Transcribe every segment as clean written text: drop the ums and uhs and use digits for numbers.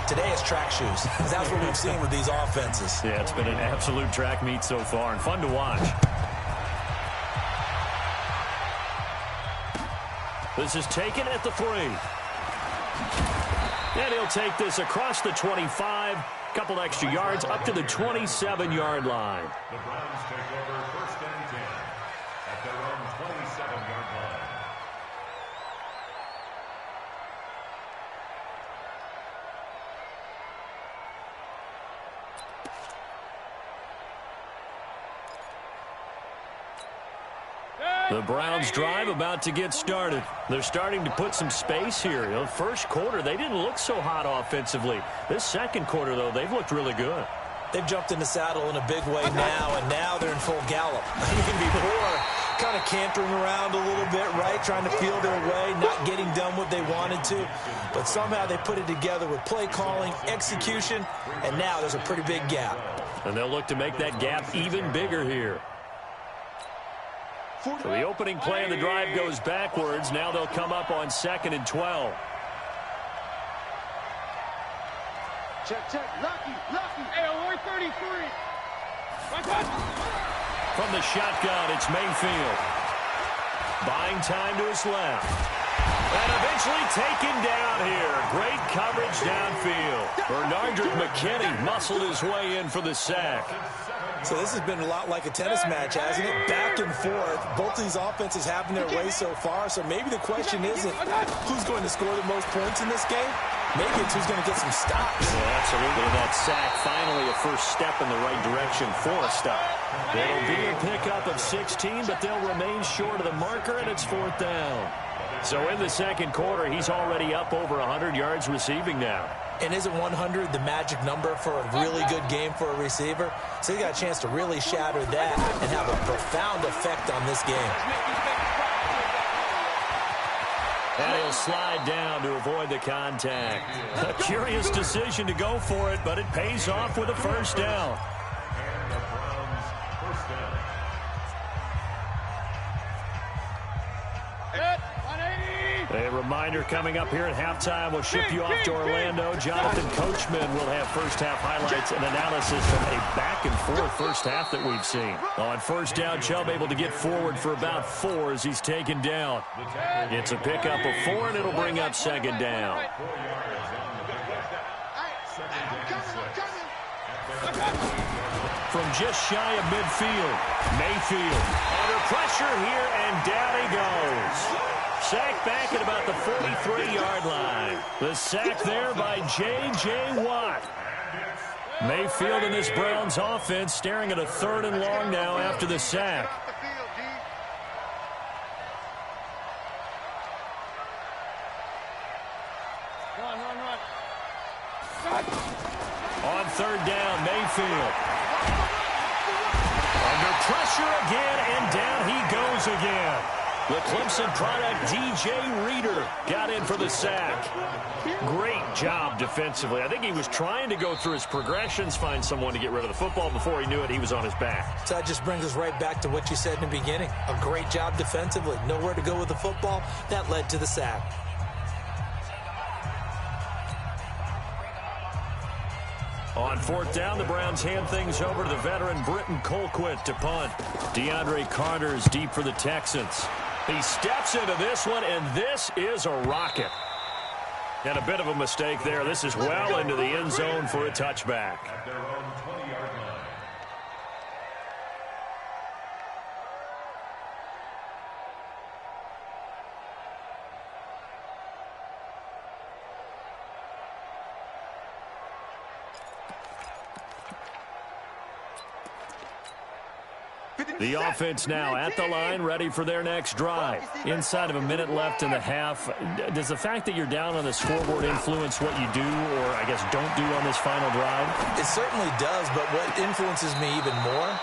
Today it's track shoes, because that's what we've seen with these offenses. Yeah, it's been an absolute track meet so far and fun to watch. This is taken at the 3. And he'll take this across the 25, couple extra yards up to the 27-yard line. The Browns take over 1st and 10 at their own 27-yard line. The Browns drive about to get started. They're starting to put some space here. You know, first quarter, they didn't look so hot offensively. This second quarter, though, they've looked really good. They've jumped in the saddle in a big way now, and now they're in full gallop. I mean, before, kind of cantering around a little bit, right? Trying to feel their way, not getting done what they wanted to. But somehow they put it together with play calling, execution, and now there's a pretty big gap. And they'll look to make that gap even bigger here. So the opening play of the drive goes backwards. Now they'll come up on 2nd and 12. Check. Lucky. Hey, 33. From the shotgun, it's Mayfield. Buying time to his left. And eventually taken down here. Great coverage downfield. Bernardrick McKinney muscled his way in for the sack. So this has been a lot like a tennis match, hasn't it? Back and forth. Both of these offenses having their way so far. So maybe the question isn't who's going to score the most points in this game. Maybe it's who's going to get some stops. Yeah, absolutely. That sack, finally a first step in the right direction for a stop. It'll be a pickup of 16, but they'll remain short of the marker, and it's 4th down. So in the second quarter, he's already up over 100 yards receiving now. And isn't 100 the magic number for a really good game for a receiver? So he got a chance to really shatter that and have a profound effect on this game. And he'll slide down to avoid the contact. A curious decision to go for it, but it pays off with a first down. And the Browns' first down. A reminder coming up here at halftime. We'll ship you off to Orlando. Jonathan Coachman will have first-half highlights and analysis from a back-and-forth first half that we've seen. On first down, Chubb able to get forward for about 4 as he's taken down. It's a pickup of 4, and it'll bring up 2nd down. 4 yards on the pickup. 2nd and 6. From just shy of midfield, Mayfield under pressure here, and down he goes. Sacked back at about the 43-yard line. The sack there by J.J. Watt. Mayfield and this Browns offense staring at a 3rd and long now after the sack. On 3rd down, Mayfield. Under pressure again, and down he goes again. The Clemson product, D.J. Reader, got in for the sack. Great job defensively. I think he was trying to go through his progressions, find someone to get rid of the football. Before he knew it, he was on his back. So that just brings us right back to what you said in the beginning. A great job defensively. Nowhere to go with the football. That led to the sack. On 4th down, the Browns hand things over to the veteran Britton Colquitt to punt. DeAndre Carter is deep for the Texans. He steps into this one, and this is a rocket. And a bit of a mistake there. This is well into the end zone for a touchback. At their own 20-yard line. The offense now at the line, ready for their next drive. Inside of a minute left in the half, does the fact that you're down on the scoreboard influence what you do or, I guess, don't do on this final drive? It certainly does, but what influences me even more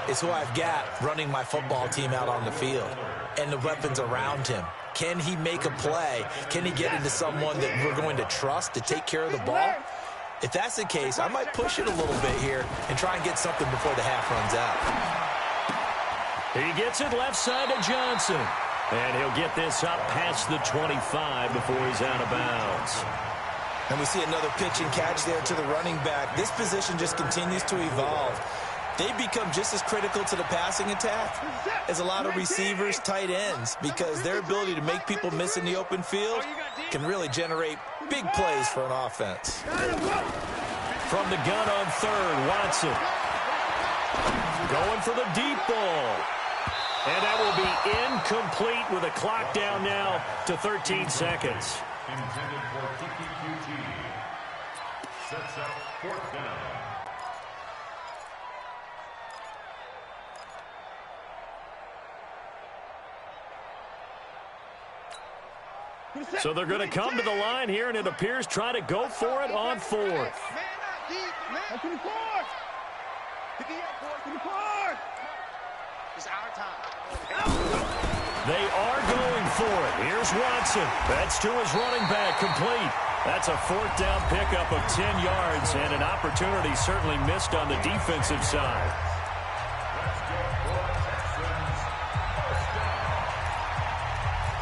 is who I've got running my football team out on the field and the weapons around him. Can he make a play? Can he get into someone that we're going to trust to take care of the ball? If that's the case, I might push it a little bit here and try and get something before the half runs out. He gets it left side to Johnson. And he'll get this up past the 25 before he's out of bounds. And we see another pitch and catch there to the running back. This position just continues to evolve. They become just as critical to the passing attack as a lot of receivers, tight ends, because their ability to make people miss in the open field can really generate big plays for an offense. From the gun on third, Watson. Going for the deep ball. And that will be incomplete with a clock down now to 13 seconds. Intended for TPQT. Sets up fourth down. So they're going to come to the line here, and it appears try to go for it on fourth. Man up, deep, man. To the court. To the court. It's our time. They are going for it. Here's Watson. That's to his running back, complete. That's a fourth down pickup of 10 yards, and an opportunity certainly missed on the defensive side. Let's go for Texans.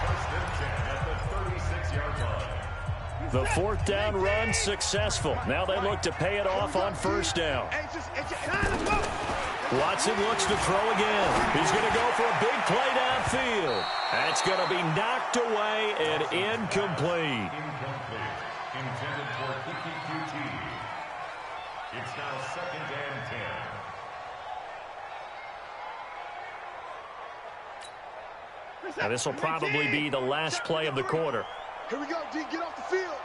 First and 10 at the 36-yard line. The fourth down run successful. Now they look to pay it off on first down. Watson looks to throw again. He's going to go for a big play downfield. That's going to be knocked away and incomplete. Incomplete. Intended for TPQT. It's now second and 10. Now this will probably be the last play of the quarter. Here we go, D. Get off the field.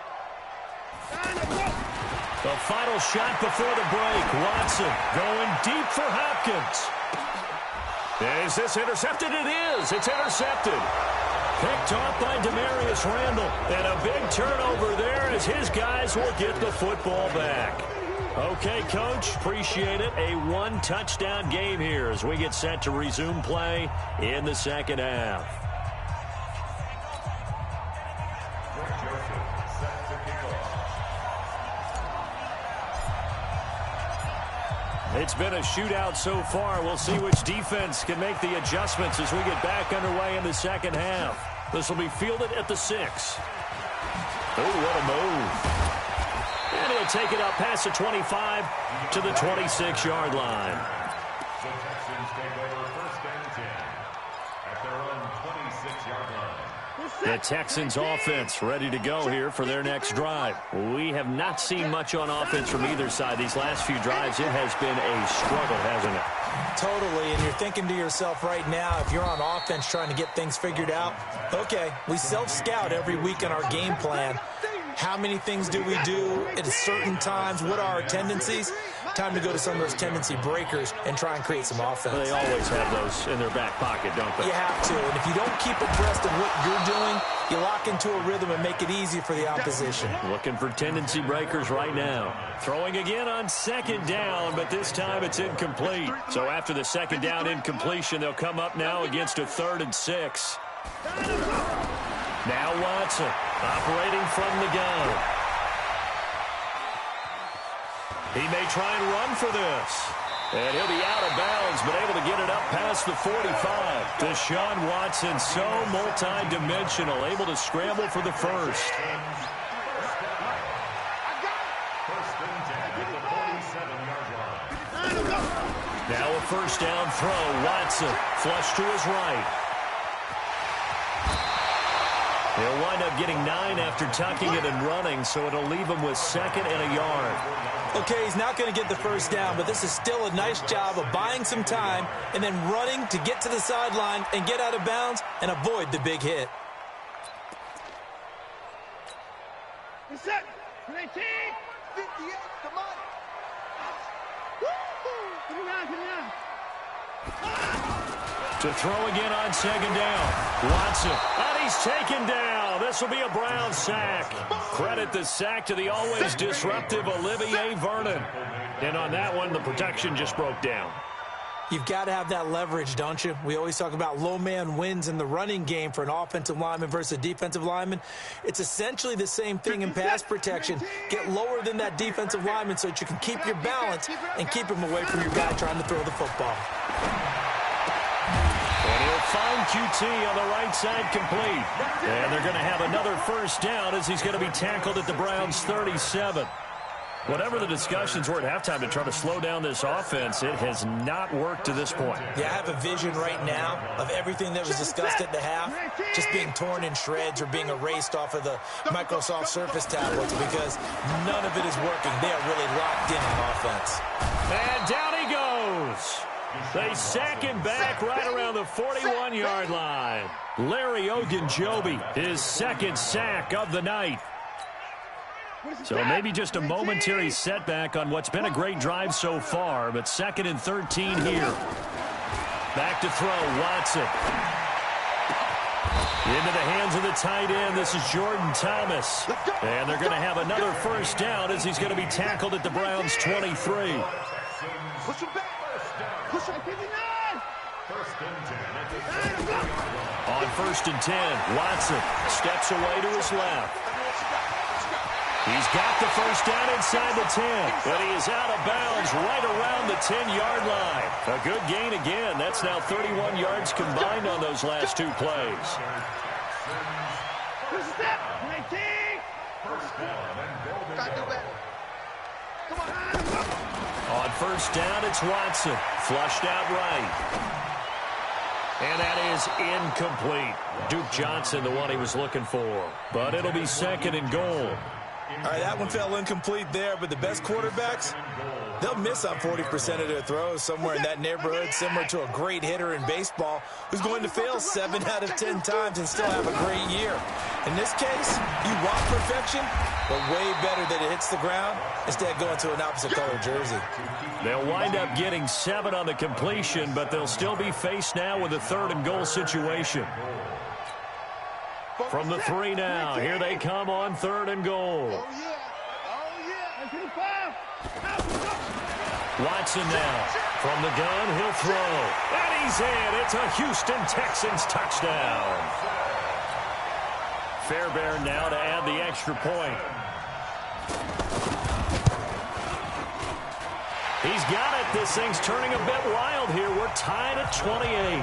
The final shot before the break. Watson going deep for Hopkins. Is this intercepted? It is. It's intercepted. Picked off by Demarius Randall. And a big turnover there as his guys will get the football back. Okay, Coach, appreciate it. A one-touchdown game here as we get set to resume play in the second half. It's been a shootout so far. We'll see which defense can make the adjustments as we get back underway in the second half. This will be fielded at the 6. Oh, what a move. And he'll take it up past the 25 to the 26-yard line. The Texans take over first and 10 at their own 26-yard line. The Texans offense ready to go here for their next drive. We have not seen much on offense from either side. These last few drives, it has been a struggle, hasn't it? Totally, and you're thinking to yourself right now, if you're on offense trying to get things figured out, okay, we self-scout every week in our game plan. How many things do we do at certain times? What are our tendencies? Time to go to some of those tendency breakers and try and create some offense. They always have those in their back pocket, don't they? You have to, and if you don't keep abreast of what you're doing, you lock into a rhythm and make it easy for the opposition. Looking for tendency breakers right now. Throwing again on second down, but this time it's incomplete. So after the second down incompletion, they'll come up now against a 3rd and 6. Now Watson operating from the gun. He may try and run for this. And he'll be out of bounds, but able to get it up past the 45. Deshaun Watson, so multi-dimensional, able to scramble for the first. First and 10 at the 47-yard line. Now a first down throw. Watson flush to his right. He'll wind up getting 9 after tucking it and running, so it'll leave him with 2nd and a yard. Okay, he's not going to get the first down, but this is still a nice job of buying some time and then running to get to the sideline and get out of bounds and avoid the big hit. Set. 19. 58. Come on. To throw again on second down. Watson. And he's taken down. This will be a Brown sack. Credit the sack to the always disruptive Olivier Vernon. And on that one, the protection just broke down. You've got to have that leverage, don't you? We always talk about low man wins in the running game for an offensive lineman versus a defensive lineman. It's essentially the same thing in pass protection. Get lower than that defensive lineman so that you can keep your balance and keep him away from your guy trying to throw the football. And he'll fine QT on the right side complete. And they're going to have another first down as he's going to be tackled at the Browns' 37. Whatever the discussions were at halftime to try to slow down this offense, it has not worked to this point. Yeah, I have a vision right now of everything that was discussed at the half just being torn in shreds or being erased off of the Microsoft Surface tablets because none of it is working. They are really locked in on offense. And down he goes. They sack him back right around the 41-yard line. Larry Ogunjobi, his second sack of the night. So maybe just a momentary setback on what's been a great drive so far, but 2nd and 13 here. Back to throw, Watson. Into the hands of the tight end, this is Jordan Thomas. And they're going to have another first down as he's going to be tackled at the Browns' 23. Push him back. Push him. 59. On 1st and 10, Watson steps away to his left. He's got the first down inside the 10, but he is out of bounds right around the 10-yard line. A good gain again. That's now 31 yards combined on those last 2 plays. Step. 19. On 1st down, it's Watson. Flushed out right. And that is incomplete. Duke Johnson, the one he was looking for. But it'll be 2nd and goal. All right, that one fell incomplete there, but the best quarterbacks, they'll miss on 40% of their throws somewhere in that neighborhood, similar to a great hitter in baseball who's going to fail 7 out of 10 times and still have a great year. In this case, you want perfection, but way better that it hits the ground instead of going to an opposite color jersey. They'll wind up getting 7 on the completion, but they'll still be faced now with a 3rd and goal situation. From the 3 now, here they come on 3rd and goal. Watson now, from the gun, he'll throw. And he's in. It's a Houston Texans touchdown. Fairbairn now to add the extra point. He's got it. This thing's turning a bit wild here. We're tied at 28.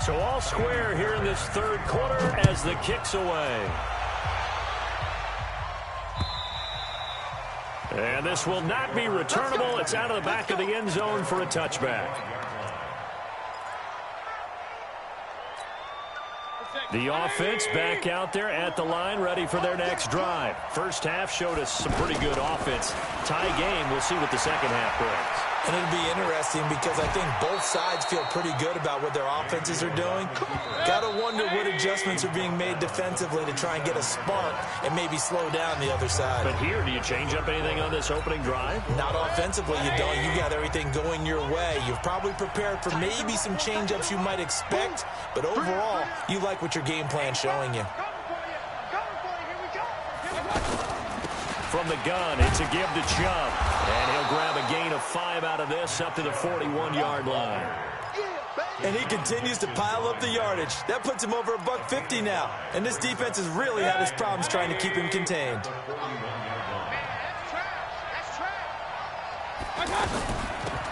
So all square here in this 3rd quarter as the kick's away. And this will not be returnable. It's out of the back of the end zone for a touchback. The offense back out there at the line, ready for their next drive. First half showed us some pretty good offense. Tie game, we'll see what the second half brings. And it'll be interesting because I think both sides feel pretty good about what their offenses are doing. Gotta wonder what adjustments are being made defensively to try and get a spark and maybe slow down the other side. But here, do you change up anything on this opening drive? Not offensively, you don't. You got everything going your way. You've probably prepared for maybe some change-ups you might expect, but overall, you like what your game plan's showing you. From the gun, it's a give to Chubb. And he'll grab a gain of 5 out of this up to the 41-yard line. And he continues to pile up the yardage. That puts him over $150 now. And this defense has really had its problems trying to keep him contained.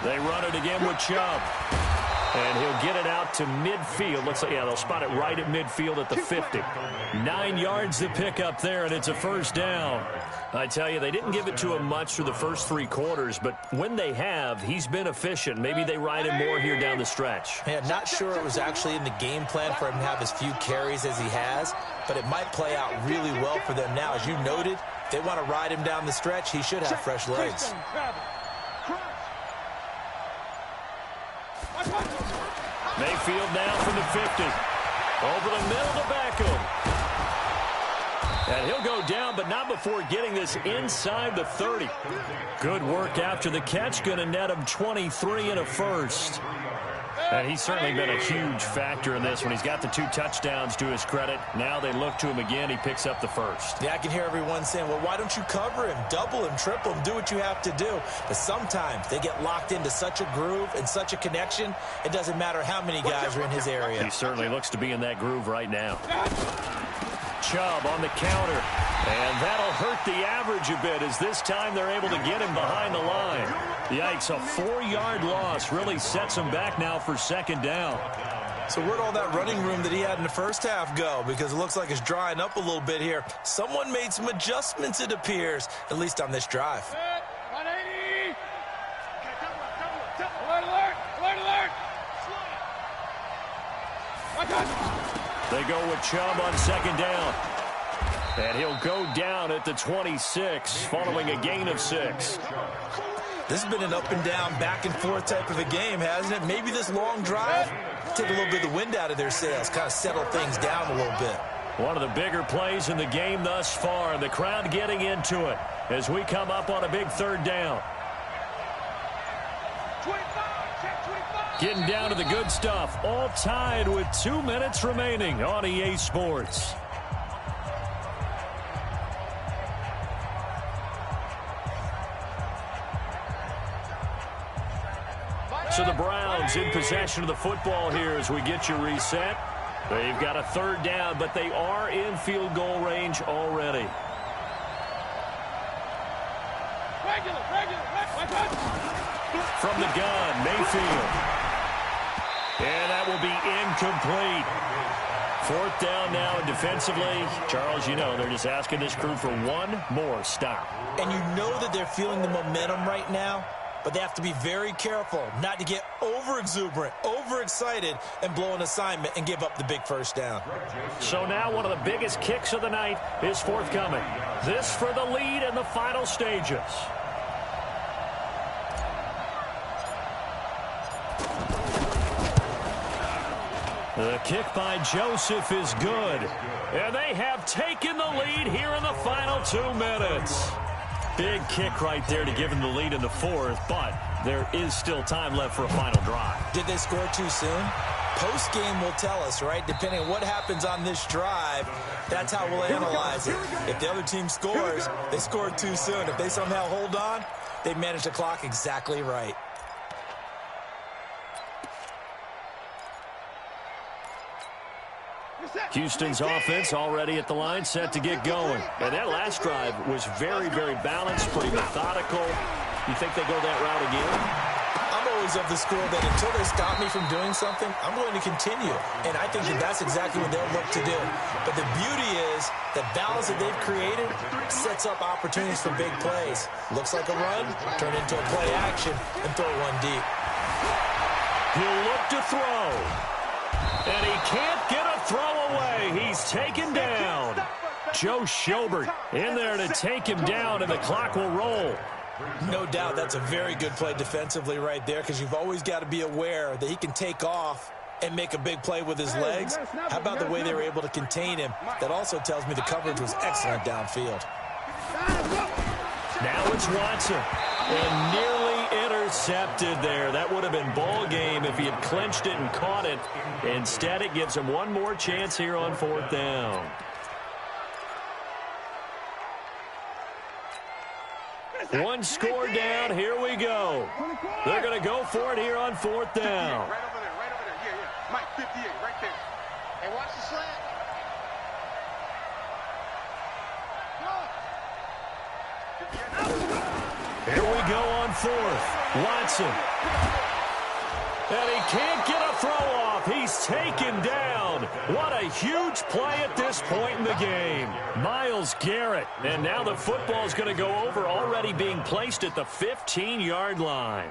They run it again with Chubb. And he'll get it out to midfield. Looks like, yeah, they'll spot it right at midfield at the 50. 9 yards to pick up there, and it's a first down. I tell you, they didn't give it to him much through the first 3 quarters, but when they have, he's been efficient. Maybe they ride him more here down the stretch. Yeah, not sure it was actually in the game plan for him to have as few carries as he has, but it might play out really well for them now. As you noted, if they want to ride him down the stretch, he should have fresh legs. Mayfield now from the 50. Over the middle to Beckham. And he'll go down, but not before getting this inside the 30. Good work after the catch. Going to net him 23 and a first. And he's certainly been a huge factor in this when he's got the 2 touchdowns to his credit. Now they look to him again. He picks up the first. Yeah, I can hear everyone saying, well, why don't you cover him, double him, triple him, do what you have to do. But sometimes they get locked into such a groove and such a connection, it doesn't matter how many guys are in his area. He certainly looks to be in that groove right now. Chubb on the counter. And that'll hurt the average a bit as this time they're able to get him behind the line. Yikes, a 4-yard loss really sets him back now for second down. So where'd all that running room that he had in the first half go? Because it looks like it's drying up a little bit here. Someone made some adjustments, it appears, at least on this drive. 180. Alert, alert, alert, alert. They go with Chubb on second down. And he'll go down at the 26 following a gain of 6. This has been an up and down, back and forth type of a game, hasn't it? Maybe this long drive take a little bit of the wind out of their sails, kind of settle things down a little bit. One of the bigger plays in the game thus far, and the crowd getting into it as we come up on a big third down. 25. Getting down to the good stuff, all tied with 2 minutes remaining on EA Sports. So the Browns in possession of the football here as we get you reset. They've got a third down, but they are in field goal range already. From the gun, Mayfield. And that will be incomplete. Fourth down now, and defensively, Charles, you know, they're just asking this crew for one more stop. And you know that they're feeling the momentum right now. But they have to be very careful not to get over-exuberant, over-excited, and blow an assignment and give up the big first down. So now one of the biggest kicks of the night is forthcoming. This for the lead in the final stages. The kick by Joseph is good. And they have taken the lead here in the final 2 minutes. Big kick right there to give him the lead in the fourth, but there is still time left for a final drive. Did they score too soon? Post-game will tell us, right? Depending on what happens on this drive, that's how we'll analyze it. If the other team scores, they scored too soon. If they somehow hold on, they manage the clock exactly right. Houston's offense already at the line, set to get going. And that last drive was very, very balanced, pretty methodical. You think they go that route again? I'm always of the school that until they stop me from doing something, I'm going to continue. And I think that that's exactly what they'll look to do. But the beauty is the balance that they've created sets up opportunities for big plays. Looks like a run, turn into a play action, and throw one deep. He'll look to throw. And he can't get a throw away. He's taken down. Joe Schobert in there to take him down, and the clock will roll. No doubt that's a very good play defensively right there, because you've always got to be aware that he can take off and make a big play with his legs. How about the way they were able to contain him? That also tells me the coverage was excellent downfield. Now it's Watson. And nearly intercepted there. That would have been ball game if he had clinched it and caught it. Instead, it gives him one more chance here on fourth down. One score down. Here we go. They're going to go for it here on fourth down. Right over there, right over there. Yeah. Mike, 58, right there. Hey, watch the slant. Here we go on fourth. Watson. And he can't get a throw off. He's taken down. What a huge play at this point in the game. Myles Garrett. And now the football's going to go over, already being placed at the 15-yard line.